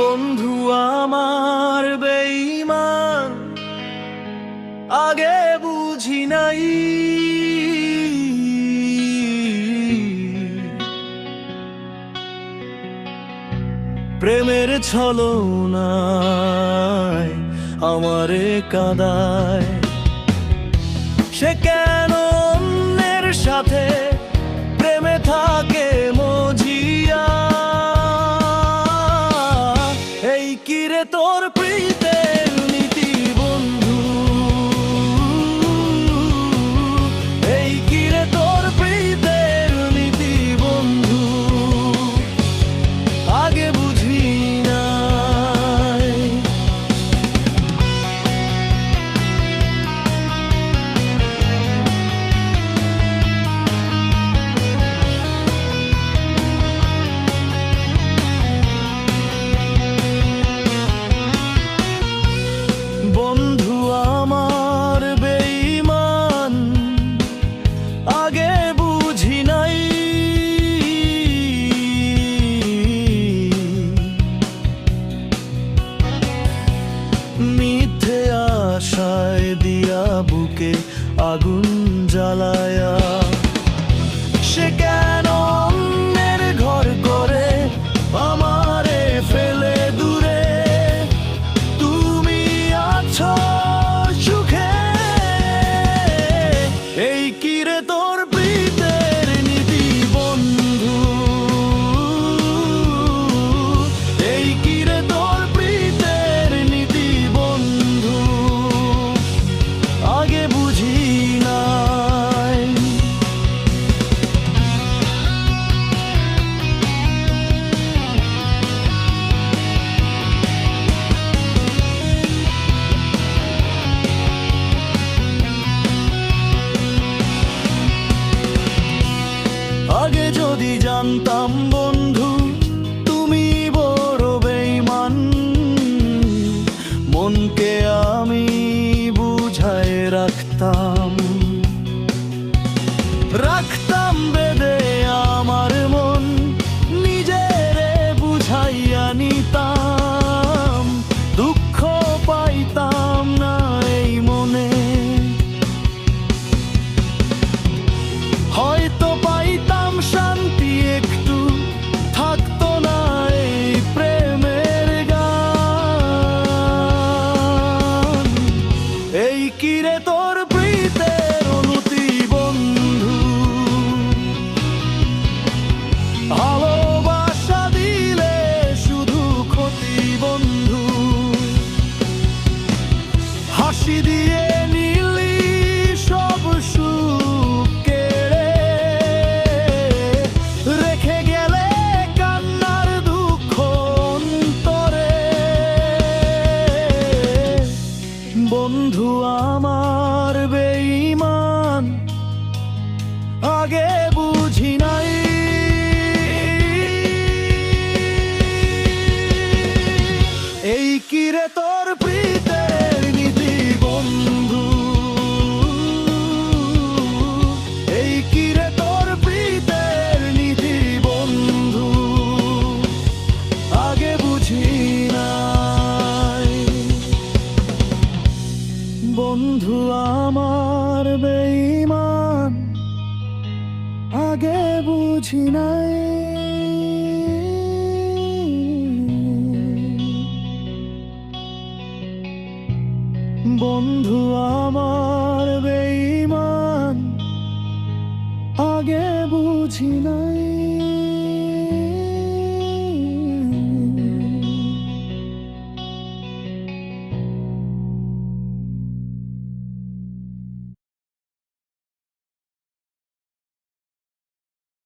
বন্ধু আমার বেঈমান, আগে বুঝি নাই। প্রেমের ছলনায় আমারে কাঁদায়, সে কেন অন্যের সাথে প্রেমে থাকে মজিয়া। এই কিরে তোর প্রীতের নীতি বন্ধু, এই কিরে তোর প্রীতের নীতি বন্ধু, আগে বুঝি নাই। বন্ধু আমার বেঈমান, আগে বুঝি নাই। মিথ্যে আশায় দিয়া বুকে আগুন জ্বালায়া, সে কেন অন্যের ঘর করে আমারে ফেলে দূরে। তুমি আছো সুখে, এই কিরে তোর প্রীতের নীতি বন্ধু, এই কিরে তোর প্রীতের নীতি বন্ধু, আগে বুঝি নাই। আগে যদি জানতাম বন্ধু তুমি বড় বেঈমান, মনকে আমি বুঝায় রাখতাম, রাখতাম বেঁধে আমার মন, নিজেরে বুঝাইয়া নিতাম, দুঃখ পাইতাম না এই মনে। হয়তো পাইতাম শান্তি একটু, থাকতো না এই প্রেমের গান। এই কিরে তোর প্রীতের অনুতি বন্ধু, ভালোবাসা দিলে শুধু ক্ষতি বন্ধু। হাসি দিয়ে নিলি সব সুখ কেড়ে, রেখে গেলে কান্নার দুঃখ অন্তরে। বন্ধু আমার বেঈমান, আগে বুঝি নাই। এই কিরে তোর প্রীতের নীতি বন্ধু, এই কিরে তোর প্রীতের নীতি বন্ধু, আগে বুঝি নাই। বন্ধু আমার বেঈমান, আগে বুঝি নাই। বন্ধু আমার বেঈমান, আগে বুঝি নাই।